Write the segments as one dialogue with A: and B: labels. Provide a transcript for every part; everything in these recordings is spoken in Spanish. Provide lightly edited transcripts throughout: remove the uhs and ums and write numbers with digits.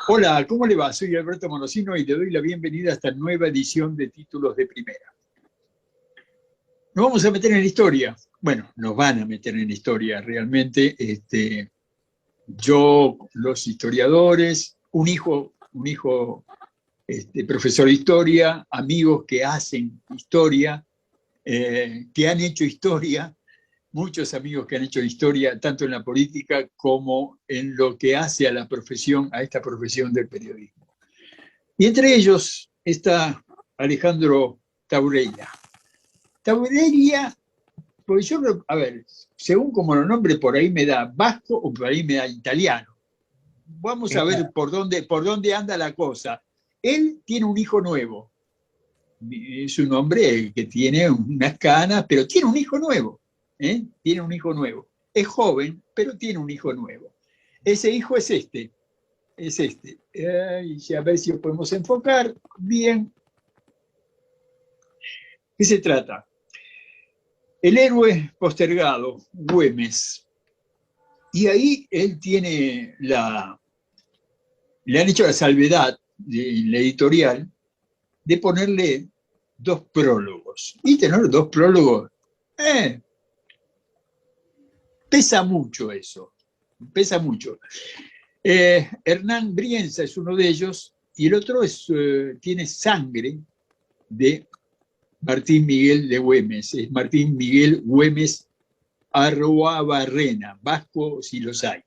A: Hola, ¿cómo le va? Soy Alberto Morosino y le doy la bienvenida a esta nueva edición de Títulos de Primera. Nos vamos a meter en la historia. Bueno, nos van a meter en la historia realmente. Yo, los historiadores, un hijo profesor de historia, amigos que hacen historia, que han hecho historia, muchos amigos que han hecho historia, tanto en la política como en lo que hace a la profesión, a esta profesión del periodismo. Y entre ellos está Alejandro Taureira. Taureira, pues yo, a ver, según como lo nombre, por ahí me da vasco o por ahí me da italiano. Vamos a ver por dónde anda la cosa. Él tiene un hijo nuevo. Es un hombre que tiene unas canas, pero tiene un hijo nuevo. Tiene un hijo nuevo. Es joven, pero tiene un hijo nuevo. Ese hijo es este. Y a ver si lo podemos enfocar bien. ¿Qué se trata? El héroe postergado, Güemes. Y ahí él tiene le han hecho la salvedad en la editorial de ponerle dos prólogos. Y tener dos prólogos, pesa mucho eso, pesa mucho. Hernán Brienza es uno de ellos y el otro tiene sangre de Martín Miguel de Güemes, es Martín Miguel Güemes Arruabarrena, vasco si los hay.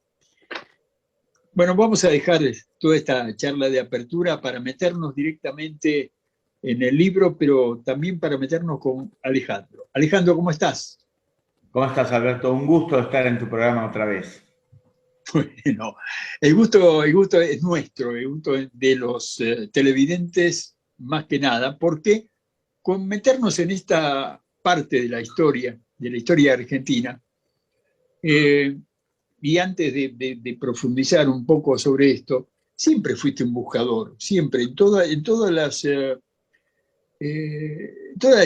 A: Bueno, vamos a dejar toda esta charla de apertura para meternos directamente en el libro, pero también para meternos con Alejandro. Alejandro, ¿cómo estás?
B: ¿Cómo estás, Alberto? Un gusto estar en tu programa otra vez.
A: Bueno, el gusto es nuestro, el gusto de los televidentes más que nada, porque con meternos en esta parte de la historia argentina, y antes de profundizar un poco sobre esto, siempre fuiste un buscador, siempre, todas las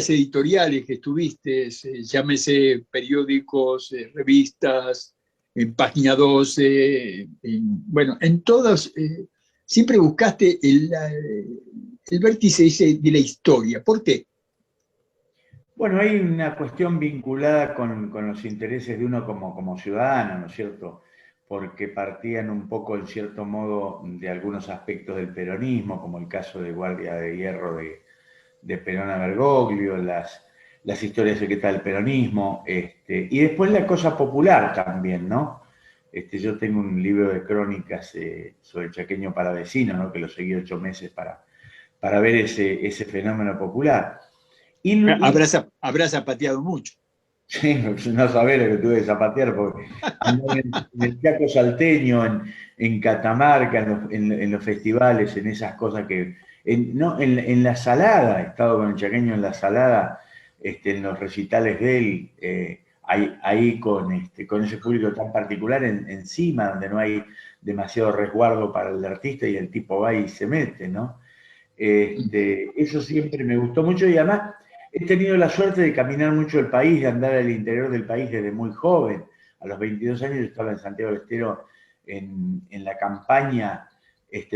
A: editoriales que estuviste, llámese periódicos, revistas, en Página 12, bueno, en todas, siempre buscaste el vértice de la historia. ¿Por qué?
B: Bueno, hay una cuestión vinculada con los intereses de uno como ciudadano, ¿no es cierto? Porque partían un poco, en cierto modo, de algunos aspectos del peronismo, como el caso de Guardia de Hierro de Perón a Bergoglio, las historias secretas del peronismo, y después la cosa popular también, ¿no? Yo tengo un libro de crónicas sobre el chaqueño palavecino, ¿no? Que lo seguí 8 meses para ver ese fenómeno popular. Y
A: Habrás zapateado mucho.
B: sí, no sabés lo que tuve que zapatear, porque en el Chaco salteño, en Catamarca, en los festivales, en esas cosas que... no, en la Salada, he estado con el chaqueño en la Salada, en los recitales de él, ahí con ese público tan particular encima, donde no hay demasiado resguardo para el artista y el tipo va y se mete, ¿no? Eso siempre me gustó mucho y además he tenido la suerte de caminar mucho el país, de andar al interior del país desde muy joven. A los 22 años yo estaba en Santiago del Estero en la campaña.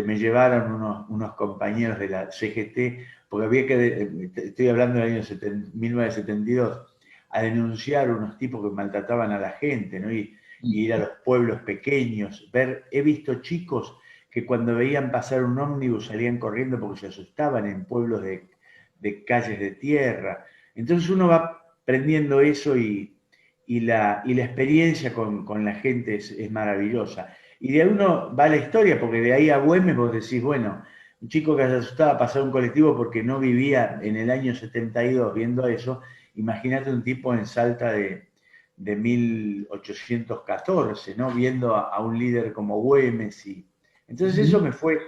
B: Me llevaron unos compañeros de la CGT, porque había que, estoy hablando del año 1972, a denunciar unos tipos que maltrataban a la gente, ¿no? Y ir a los pueblos pequeños, he visto chicos que cuando veían pasar un ómnibus salían corriendo porque se asustaban en pueblos de calles de tierra. Entonces uno va aprendiendo eso y la experiencia con la gente es maravillosa. Y de ahí uno va a la historia, porque de ahí a Güemes vos decís, bueno, un chico que se asustaba a pasar un colectivo porque no vivía en el año 72 viendo eso, imagínate un tipo en Salta de 1814, ¿no? Viendo a un líder como Güemes. Entonces eso me fue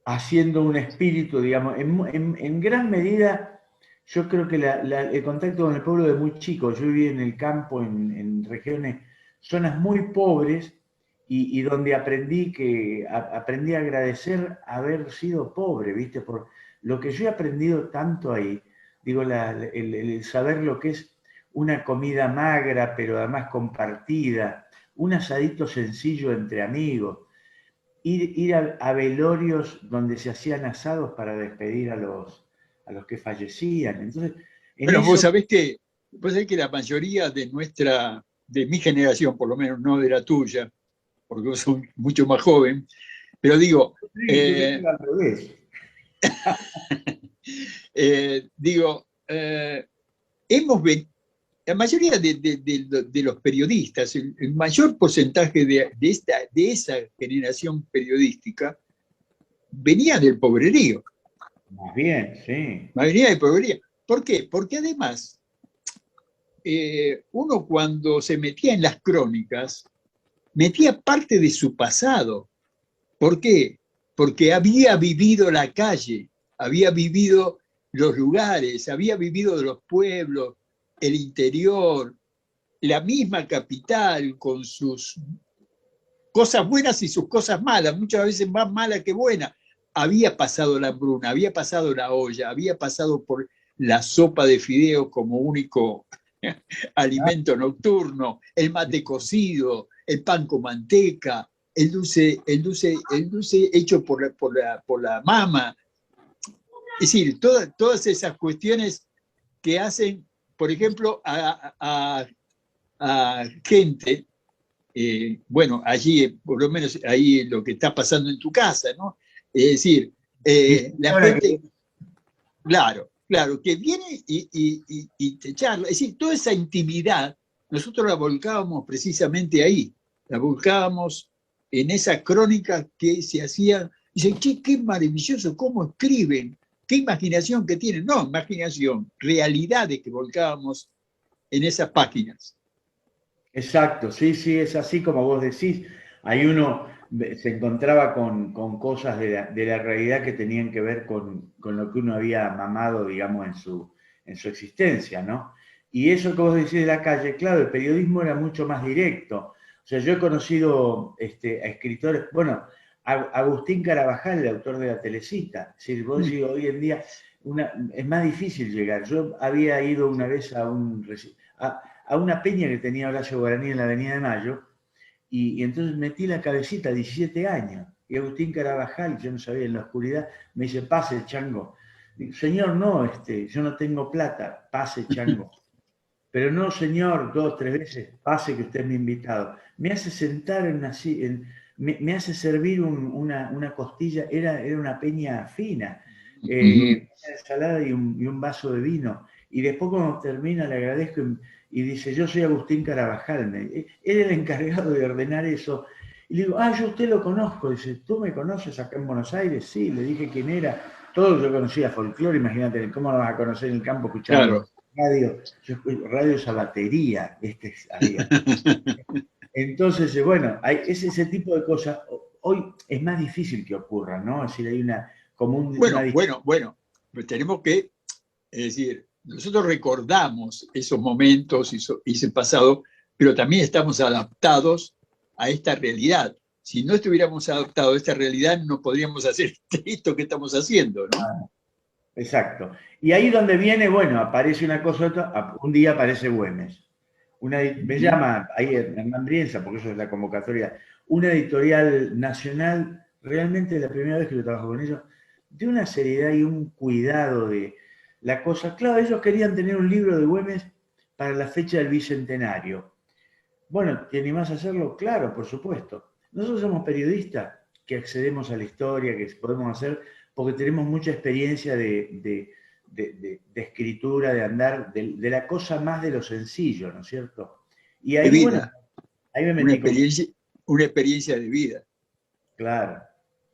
B: haciendo un espíritu, digamos, en gran medida, yo creo que el contacto con el pueblo de muy chico, yo viví en el campo, en regiones, zonas muy pobres, y donde aprendí a agradecer haber sido pobre, ¿viste? Por lo que yo he aprendido tanto ahí, digo, el saber lo que es una comida magra, pero además compartida, un asadito sencillo entre amigos. ir a velorios donde se hacían asados para despedir a los que fallecían. Entonces, en
A: Bueno,
B: eso...
A: vos sabés que la mayoría de mi generación, por lo menos, no de la tuya, porque vos sos mucho más joven, pero digo,
B: Sí, yo creo que al revés.
A: digo, la mayoría de los periodistas, el mayor porcentaje de esa generación periodística venía del pobrerío,
B: Más bien, sí.
A: venía del pobrerío. ¿Por qué? Porque además, uno cuando se metía en las crónicas, metía parte de su pasado. ¿Por qué? Porque había vivido la calle, había vivido los lugares, había vivido los pueblos, el interior, la misma capital con sus cosas buenas y sus cosas malas, muchas veces más malas que buenas. Había pasado la hambruna, había pasado la olla, había pasado por la sopa de fideos como único
B: Ah,
A: alimento nocturno, el mate cocido, el pan con manteca, el dulce hecho por la mama. Es decir, todas esas cuestiones que hacen, por ejemplo, a gente, bueno, allí, por lo menos ahí lo que está pasando en tu casa, ¿no? Es decir,
B: mi
A: la
B: señora
A: gente, claro, claro, que viene y te charla. Es decir, toda esa intimidad, nosotros la volcábamos precisamente ahí, la volcábamos en esa crónica que se hacía. Dicen, che, qué maravilloso, cómo escriben, qué imaginación que tienen. No, imaginación, realidades que volcábamos en esas páginas.
B: exacto, sí, sí, es así como vos decís. Ahí uno se encontraba con cosas de la realidad que tenían que ver con lo que uno había mamado, digamos, en su existencia, ¿no? Y eso que vos decís de la calle, claro, el periodismo era mucho más directo. O sea, yo he conocido a escritores, bueno, Agustín Carabajal, el autor de La Telecita. Es decir, vos decís, hoy en día es más difícil llegar. Yo había ido una vez a una peña que tenía Horacio Guaraní en la Avenida de Mayo, y entonces metí la cabecita, 17 años, y Agustín Carabajal, yo no sabía, en la oscuridad, me dice, pase, chango. Digo, señor, no, yo no tengo plata, pase, chango. Pero no, señor, 2, 3 veces, pase que usted es mi invitado. Me hace sentar me hace servir una costilla, era una peña fina, una ensalada y un vaso de vino. Y después cuando termina le agradezco y dice, yo soy Agustín Carabajal. Él era el encargado de ordenar eso. Y le digo, yo usted lo conozco. Dice, ¿tú me conoces acá en Buenos Aires? Sí, le dije quién era. Todo yo conocía folclore, imagínate, ¿cómo lo vas a conocer en el campo escuchando
A: Claro.
B: radio? Yo escucho radio esa batería, había. Entonces, bueno, es ese tipo de cosas. Hoy es más difícil que ocurra, ¿no? Es decir, hay una...
A: Bueno, pues tenemos que, es decir, nosotros recordamos esos momentos y ese pasado, pero también estamos adaptados a esta realidad. Si no estuviéramos adaptados a esta realidad, no podríamos hacer esto que estamos haciendo, ¿no?
B: Exacto. Y ahí donde viene, bueno, aparece una cosa, otra, un día aparece Güemes. Me llama ahí Hernán Brienza, porque eso es la convocatoria, una editorial nacional, realmente la primera vez que yo trabajo con ellos, de una seriedad y un cuidado de la cosa. Claro, ellos querían tener un libro de Güemes para la fecha del bicentenario. Bueno, ¿te animás a hacerlo? Claro, por supuesto. Nosotros somos periodistas que accedemos a la historia, que podemos hacer, porque tenemos mucha experiencia de escritura, de andar, de la cosa más de lo sencillo, ¿no es cierto? Y
A: De
B: ahí, bueno,
A: vida,
B: ahí me
A: una
B: metí con...
A: experiencia, una experiencia de vida.
B: Claro,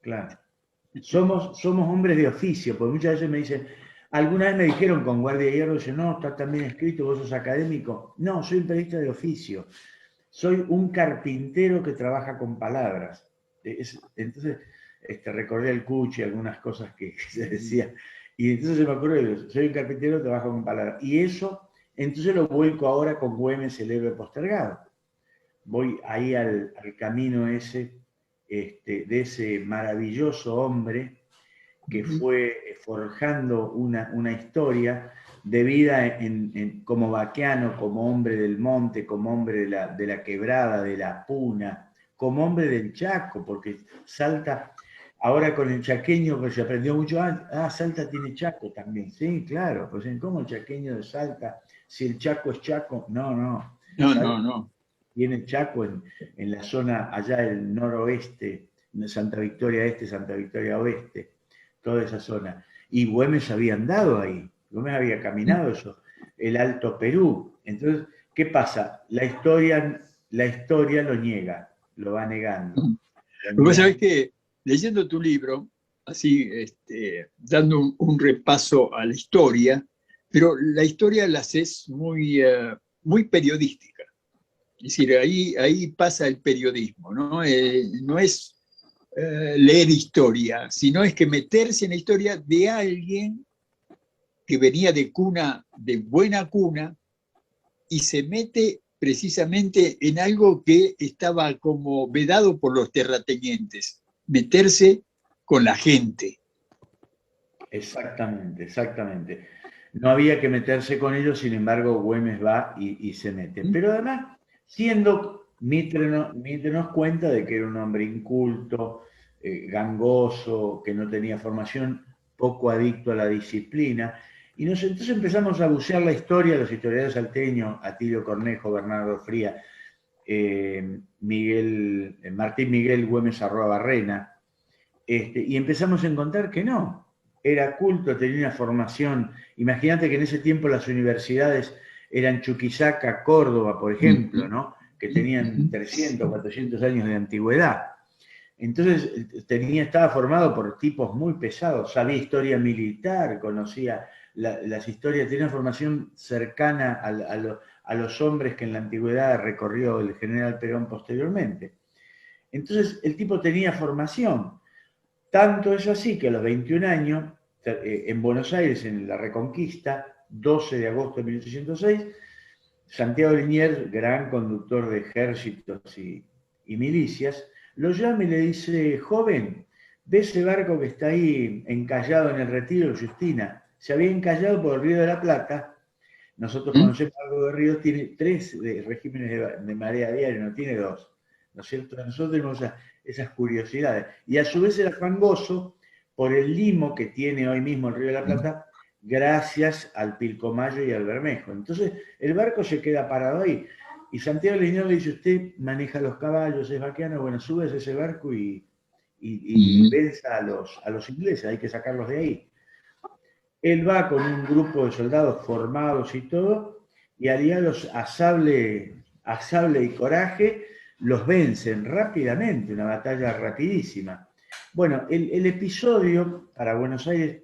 B: claro. Somos hombres de oficio, porque muchas veces me dicen, alguna vez me dijeron con Guardia de Hierro, dicen, no, está tan bien escrito, vos sos académico. No, soy un periodista de oficio. Soy un carpintero que trabaja con palabras. Entonces, recordé al Cuchi, algunas cosas que se decía. Y entonces se me ocurrió, soy un carpintero que trabaja con palabras. Y eso, entonces lo vuelco ahora con Güemes el héroe postergado. Voy ahí al camino ese, de ese maravilloso hombre que fue forjando una historia de vida como vaqueano, como hombre del monte, como hombre de la quebrada, de la puna, como hombre del Chaco, porque Salta, ahora con el chaqueño, pues se aprendió mucho, Salta tiene Chaco también, sí, claro, pues ¿cómo el chaqueño de Salta? Si el Chaco es Chaco, no,
A: No,
B: Salta
A: no, no.
B: tiene Chaco en la zona allá del noroeste, de Santa Victoria Este, Santa Victoria Oeste, toda esa zona. Y Güemes había andado ahí, Güemes había caminado eso, el Alto Perú. Entonces, ¿qué pasa? La historia lo niega, lo va negando. Lo
A: Vos sabés
B: niega.
A: que leyendo tu libro, así dando un repaso a la historia, pero la historia la haces muy, muy periodística. Es decir, ahí pasa el periodismo, ¿no? No es leer historia, sino es que meterse en la historia de alguien que venía de cuna, de buena cuna, y se mete precisamente en algo que estaba como vedado por los terratenientes, meterse con la gente.
B: Exactamente, exactamente. No había que meterse con ellos, sin embargo, Güemes va y se mete. Pero además, siendo Mitre nos cuenta de que era un hombre inculto, gangoso, que no tenía formación, poco adicto a la disciplina. Y entonces empezamos a bucear la historia, los historiadores salteños, Atilio Cornejo, Bernardo Fría, Martín Miguel Güemes Arroa Barrena, y empezamos a encontrar que no, era culto, tenía una formación. Imagínate que en ese tiempo las universidades eran Chuquisaca, Córdoba, por ejemplo, ¿no? Que tenían 300, 400 años de antigüedad. Entonces estaba formado por tipos muy pesados, sabía historia militar, conocía las historias, tenía una formación cercana a los hombres que en la antigüedad recorrió el general Perón posteriormente. Entonces el tipo tenía formación. Tanto es así que a los 21 años, en Buenos Aires, en la Reconquista, 12 de agosto de 1806, Santiago Liniers, gran conductor de ejércitos y milicias, lo llama y le dice: joven, ¿ve ese barco que está ahí encallado en el Retiro de Justina? Se había encallado por el Río de la Plata. Nosotros conocemos algo de Río, tiene 3 regímenes de marea diaria, no tiene 2. ¿No es cierto? Nosotros tenemos esas curiosidades. Y a su vez era fangoso por el limo que tiene hoy mismo el Río de la Plata, gracias al Pilcomayo y al Bermejo. Entonces, el barco se queda parado ahí. Y Santiago Liniers le dice: usted maneja los caballos, es vaquiano, bueno, subes ese barco y venza a los ingleses, hay que sacarlos de ahí. Él va con un grupo de soldados formados y todo, y aliados a sable y coraje, los vencen rápidamente, una batalla rapidísima. Bueno, el episodio para Buenos Aires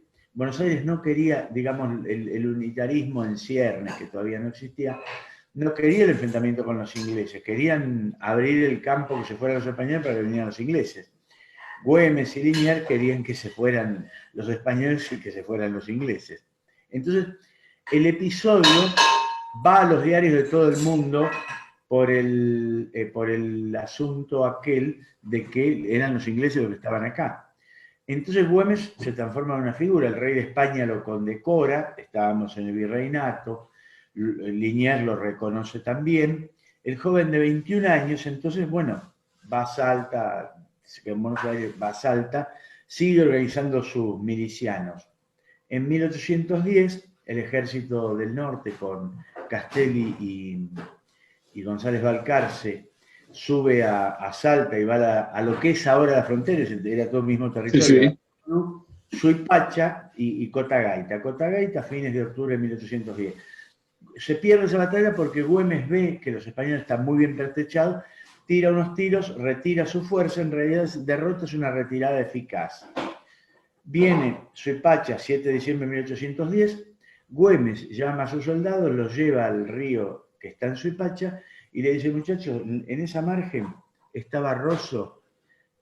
B: no quería, digamos, el unitarismo en ciernes, que todavía no existía, no quería el enfrentamiento con los ingleses, querían abrir el campo, que se fueran los españoles para que vinieran los ingleses. Güemes y Liniers querían que se fueran los españoles y que se fueran los ingleses. Entonces, el episodio va a los diarios de todo el mundo por el asunto aquel de que eran los ingleses los que estaban acá. Entonces Güemes se transforma en una figura, el rey de España lo condecora, estábamos en el virreinato, Liniers lo reconoce también, el joven de 21 años, entonces, bueno, va a Salta, en Buenos Aires va a Salta, sigue organizando sus milicianos. En 1810, el ejército del norte, con Castelli y González Balcarce, sube a Salta y va a lo que es ahora la frontera, era todo el mismo territorio,
A: Sí, sí.
B: Suipacha y Cotagaita. Cotagaita a fines de octubre de 1810. Se pierde esa batalla porque Güemes ve que los españoles están muy bien pertrechados, tira unos tiros, retira su fuerza, en realidad derrota es una retirada eficaz. Viene Suipacha, 7 de diciembre de 1810, Güemes llama a sus soldados, los lleva al río que está en Suipacha y le dice: muchachos, en esa margen está barroso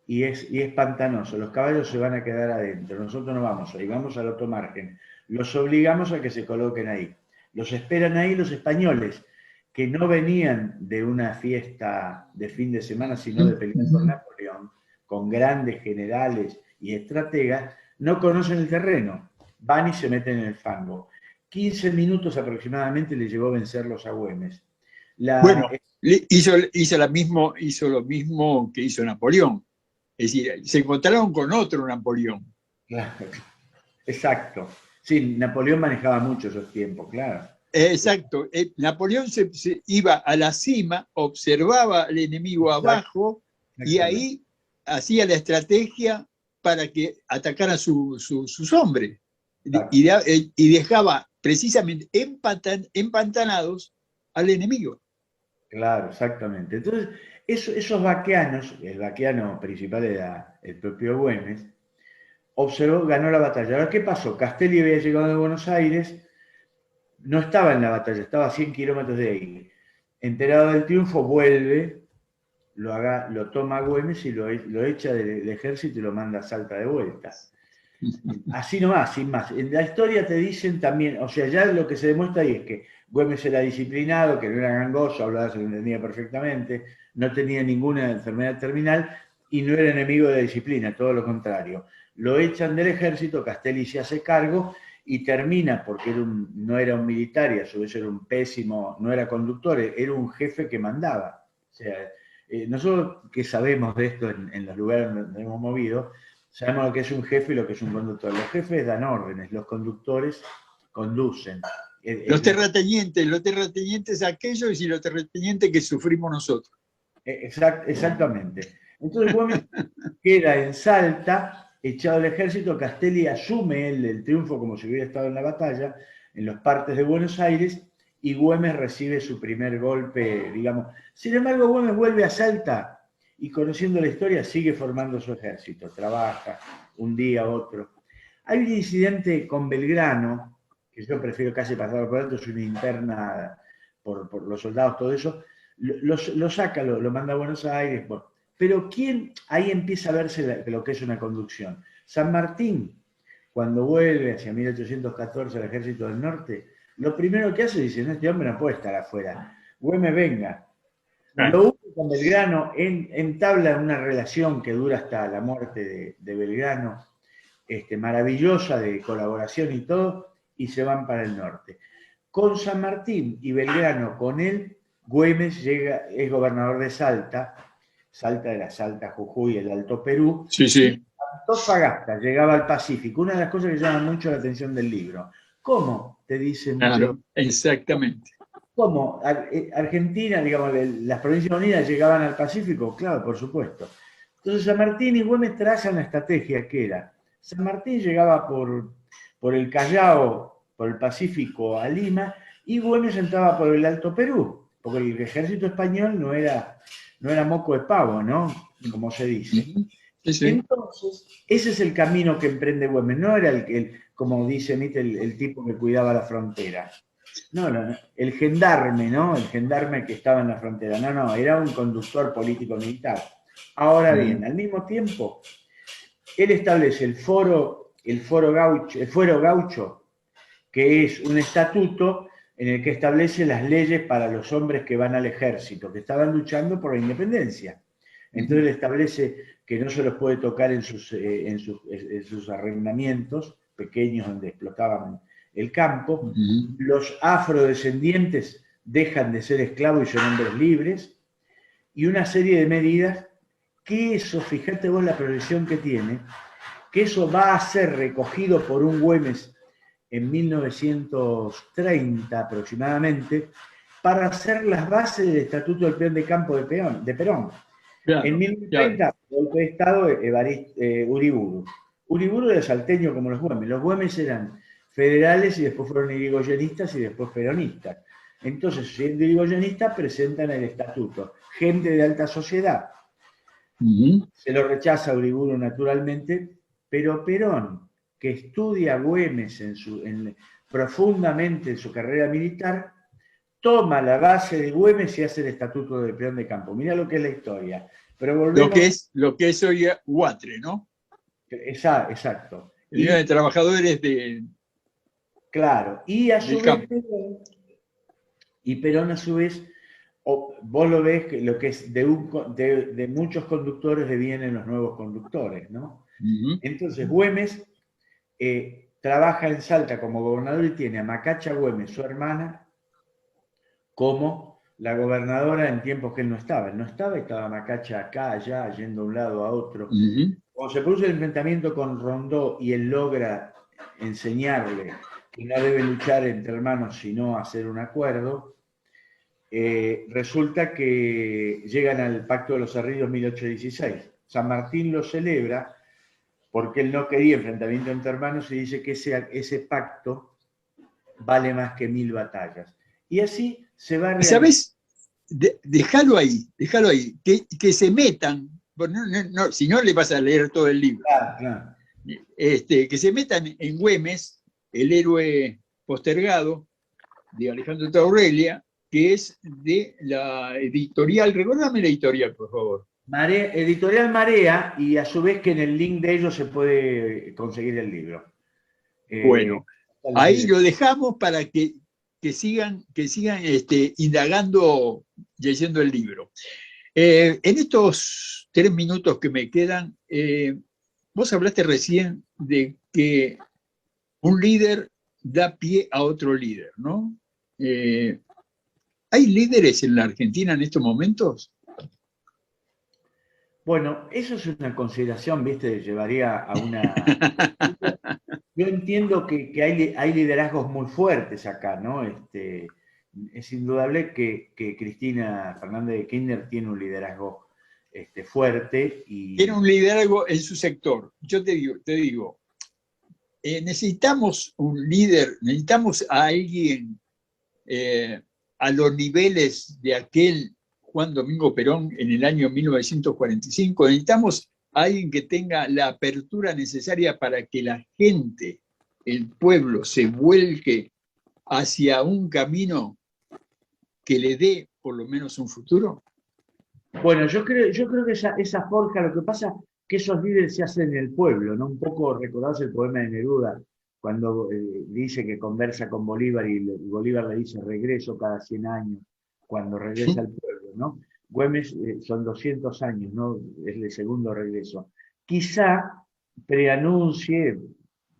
B: y es pantanoso, los caballos se van a quedar adentro, nosotros no vamos ahí, vamos al otro margen. Los obligamos a que se coloquen ahí. Los esperan ahí los españoles, que no venían de una fiesta de fin de semana, sino de pelear con Napoleón, con grandes generales y estrategas, no conocen el terreno, van y se meten en el fango. 15 minutos aproximadamente le llevó vencerlos a Güemes.
A: Bueno, hizo lo mismo que hizo Napoleón. Es decir, se encontraron con otro Napoleón.
B: Claro, exacto. Sí, Napoleón manejaba mucho esos tiempos, claro.
A: Exacto. Napoleón se iba a la cima, observaba al enemigo abajo y ahí hacía la estrategia para que atacaran sus hombres. Y dejaba precisamente empantanados al enemigo.
B: Claro, exactamente. Entonces, esos vaqueanos, el vaqueano principal era el propio Güemes, observó, ganó la batalla. Ahora, ¿qué pasó? Castelli había llegado de Buenos Aires, no estaba en la batalla, estaba a 100 kilómetros de ahí. Enterado del triunfo, vuelve, lo toma Güemes y lo echa del ejército y lo manda a Salta de vuelta. Así nomás, sin más. En la historia te dicen también, o sea, ya lo que se demuestra ahí es que Güemes era disciplinado, que no era gangoso, hablaba, se lo entendía perfectamente, no tenía ninguna enfermedad terminal y no era enemigo de la disciplina, todo lo contrario. Lo echan del ejército, Castelli se hace cargo y termina, porque no era un militar y a su vez era un pésimo, no era conductor, era un jefe que mandaba. O sea, nosotros que sabemos de esto en los lugares donde hemos movido, sabemos lo que es un jefe y lo que es un conductor. Los jefes dan órdenes, los conductores conducen.
A: Los terratenientes aquellos y los terratenientes que sufrimos nosotros.
B: Exactamente. Entonces Güemes queda en Salta, echado del ejército, Castelli asume el triunfo como si hubiera estado en la batalla, en los partes de Buenos Aires, y Güemes recibe su primer golpe, digamos. Sin embargo, Güemes vuelve a Salta y conociendo la historia sigue formando su ejército, trabaja un día, otro. Hay un incidente con Belgrano, que yo prefiero casi pasar por alto, es una interna por los soldados, todo eso, lo saca, lo manda a Buenos Aires, bueno. Pero ahí empieza a verse lo que es una conducción. San Martín, cuando vuelve hacia 1814 al Ejército del Norte, lo primero que hace dice, no, este hombre no puede estar afuera, Güemes venga. Lo único con Belgrano entabla una relación que dura hasta la muerte de Belgrano, maravillosa de colaboración y todo, y se van para el norte. Con San Martín y Belgrano, con él, Güemes es gobernador de Salta, Salta era Salta, Jujuy, el Alto Perú,
A: sí, sí.
B: Y Antofagasta llegaba al Pacífico. Una de las cosas que llaman mucho la atención del libro. ¿Cómo? Te dicen
A: claro, exactamente.
B: ¿Cómo? Argentina, digamos, las Provincias Unidas llegaban al Pacífico, claro, por supuesto. Entonces San Martín y Güemes trazan una estrategia que era, San Martín llegaba por el Callao, por el Pacífico a Lima, y Güemes entraba por el Alto Perú, porque el ejército español no era moco de pavo, ¿no? Como se dice.
A: Sí, sí.
B: Entonces, ese es el camino que emprende Güemes, no era como dice Nietzsche, el tipo que cuidaba la frontera. No, el gendarme, ¿no? El gendarme que estaba en la frontera. No, era un conductor político-militar. Ahora bien, al mismo tiempo, él establece el fuero gaucho, que es un estatuto en el que establece las leyes para los hombres que van al ejército, que estaban luchando por la independencia. Entonces él establece que no se los puede tocar en sus arrendamientos pequeños donde explotaban el campo. Los afrodescendientes dejan de ser esclavos y son hombres libres. Y una serie de medidas que eso, fíjate vos la progresión que tiene, que eso va a ser recogido por un Güemes en 1930 aproximadamente, para hacer las bases del Estatuto del Peón de Campo de Perón. Claro, en 1930, golpe de Estado, Uriburu. Uriburu era salteño como los Güemes. Los Güemes eran federales y después fueron irigoyenistas y después peronistas. Entonces, siendo irigoyenistas, presentan el estatuto. Gente de alta sociedad. Se lo rechaza Uriburu naturalmente, pero Perón, que estudia Güemes profundamente en su carrera militar, toma la base de Güemes y hace el estatuto de peón de campo. Mirá lo que es la historia. Pero volvemos...
A: Lo que es hoy Huatre, ¿no?
B: Exacto.
A: Unión de Trabajadores de...
B: Claro, y a su vez Perón a su vez, vos lo ves que lo que es de muchos conductores devienen los nuevos conductores, ¿no? Entonces Güemes trabaja en Salta como gobernador y tiene a Macacha Güemes, su hermana, como la gobernadora en tiempos que él no estaba. Él no estaba y estaba Macacha acá, allá, yendo de un lado a otro. Cuando se produce el enfrentamiento con Rondó y él logra enseñarle que no debe luchar entre hermanos sino hacer un acuerdo, resulta que llegan al Pacto de los Cerrillos 1816. San Martín lo celebra porque él no quería enfrentamiento entre hermanos y dice que ese pacto vale más que 1000 batallas. Y así se va a
A: ¿Sabes? Déjalo ahí, que se metan, si no le vas a leer todo el libro,
B: claro.
A: Que se metan en Güemes, el héroe postergado de Alejandro Taurelia, que es de la editorial, recuérdame la editorial, por favor.
B: Editorial Marea, y a su vez que en el link de ellos se puede conseguir el libro.
A: Bueno, ahí lo dejamos para que sigan indagando, leyendo el libro. En estos 3 minutos que me quedan, vos hablaste recién de que un líder da pie a otro líder, ¿no? ¿Hay líderes en la Argentina en estos momentos?
B: Bueno, eso es una consideración, ¿viste? Llevaría a una... Yo entiendo que hay liderazgos muy fuertes acá, ¿no? Es indudable que Cristina Fernández de Kirchner tiene un liderazgo fuerte.
A: Tiene un liderazgo en su sector. Yo te digo, necesitamos un líder, necesitamos a alguien a los niveles de aquel Juan Domingo Perón en el año 1945. Necesitamos a alguien que tenga la apertura necesaria para que la gente, el pueblo, se vuelque hacia un camino que le dé por lo menos un futuro.
B: Bueno, yo creo que esa forja, lo que pasa es que esos líderes se hacen en el pueblo, ¿no? Un poco recordás el poema de Neruda, cuando dice que conversa con Bolívar y Bolívar le dice regreso cada 100 años, cuando regresa al pueblo, ¿no? Güemes son 200 años, ¿no? Es el segundo regreso. Quizá preanuncie,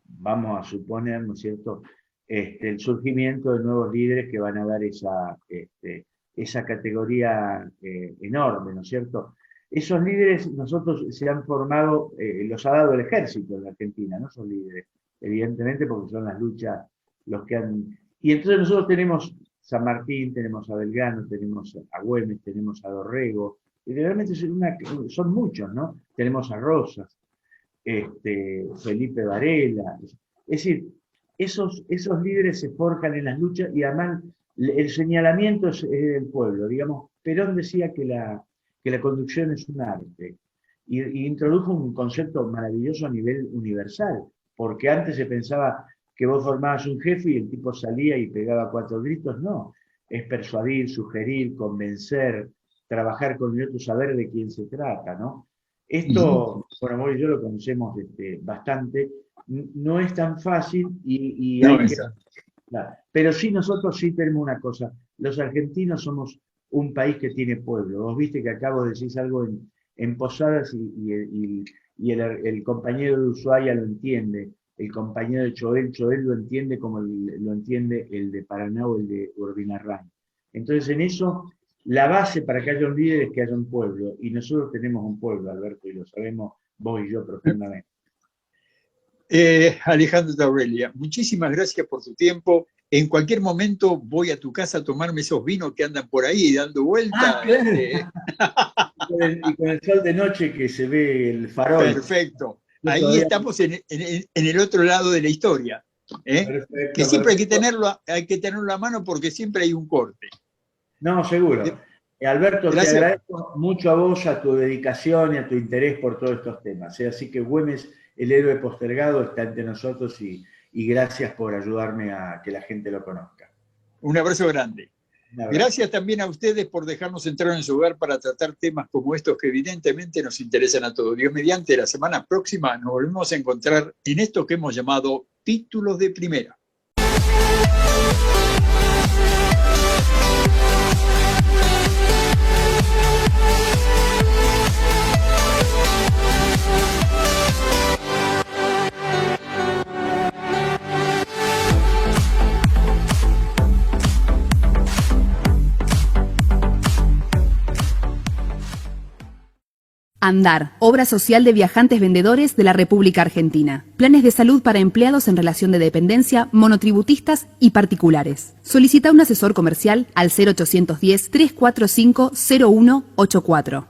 B: vamos a suponer, ¿no es cierto?, el surgimiento de nuevos líderes que van a dar esa categoría enorme, ¿no es cierto? Esos líderes nosotros se han formado, los ha dado el ejército en la Argentina, no son líderes, evidentemente porque son las luchas los que han... Y entonces nosotros tenemos San Martín, tenemos a Belgrano, tenemos a Güemes, tenemos a Dorrego, y realmente son muchos, ¿no? Tenemos a Rosas, Felipe Varela, es decir, esos líderes se forjan en las luchas y además el señalamiento es del pueblo. Digamos, Perón decía que la conducción es un arte y introdujo un concepto maravilloso a nivel universal, porque antes se pensaba que vos formabas un jefe y el tipo salía y pegaba 4 gritos. No, es persuadir, sugerir, convencer, trabajar con el otro, saber de quién se trata, ¿no? Esto, bueno, vos y yo lo conocemos bastante, no es tan fácil y
A: no
B: hay que...
A: esa.
B: Claro. Pero sí, nosotros sí tenemos una cosa, los argentinos somos un país que tiene pueblo. Vos viste que acabo de decir algo en Posadas y el compañero de Ushuaia lo entiende, el compañero de Choel lo entiende como lo entiende el de Paraná o el de Urbinarrán. Entonces en eso, la base para que haya un líder es que haya un pueblo, y nosotros tenemos un pueblo, Alberto, y lo sabemos vos y yo profundamente.
A: Alejandro Taurelia, muchísimas gracias por tu tiempo. En cualquier momento voy a tu casa a tomarme esos vinos que andan por ahí dando vuelta.
B: Y con el sol de noche que se ve el farol.
A: Perfecto. Ahí estamos en el otro lado de la historia. Perfecto, que siempre hay que tenerlo a mano porque siempre hay un corte.
B: No, seguro. Alberto, gracias. Te agradezco mucho a vos, a tu dedicación y a tu interés por todos estos temas. Así que Güemes, el héroe postergado, está entre nosotros y gracias por ayudarme a que la gente lo conozca.
A: Un abrazo grande. Gracias también a ustedes por dejarnos entrar en su hogar para tratar temas como estos que evidentemente nos interesan a todos. Dios mediante, la semana próxima nos volvemos a encontrar en esto que hemos llamado Títulos de Primera.
C: ANDAR, Obra Social de Viajantes Vendedores de la República Argentina. Planes de salud para empleados en relación de dependencia, monotributistas y particulares. Solicita un asesor comercial al 0810-345-0184.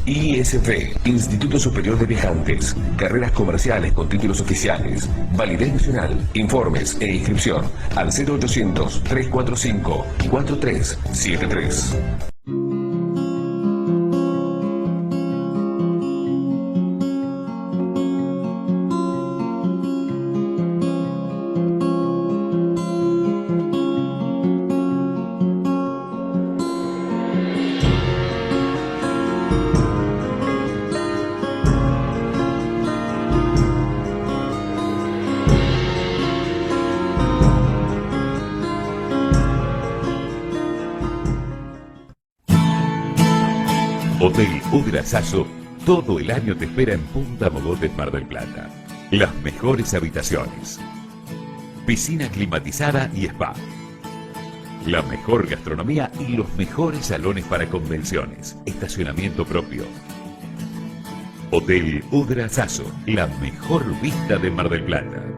D: ISV, Instituto Superior de Viajantes. Carreras comerciales con títulos oficiales. Validez nacional. Informes e inscripción al 0800-345-4373.
E: Hotel Udra Sasso, todo el año te espera en Punta Mogotes, Mar del Plata. Las mejores habitaciones, piscina climatizada y spa, la mejor gastronomía y los mejores salones para convenciones, estacionamiento propio. Hotel Udra Sasso, la mejor vista de Mar del Plata.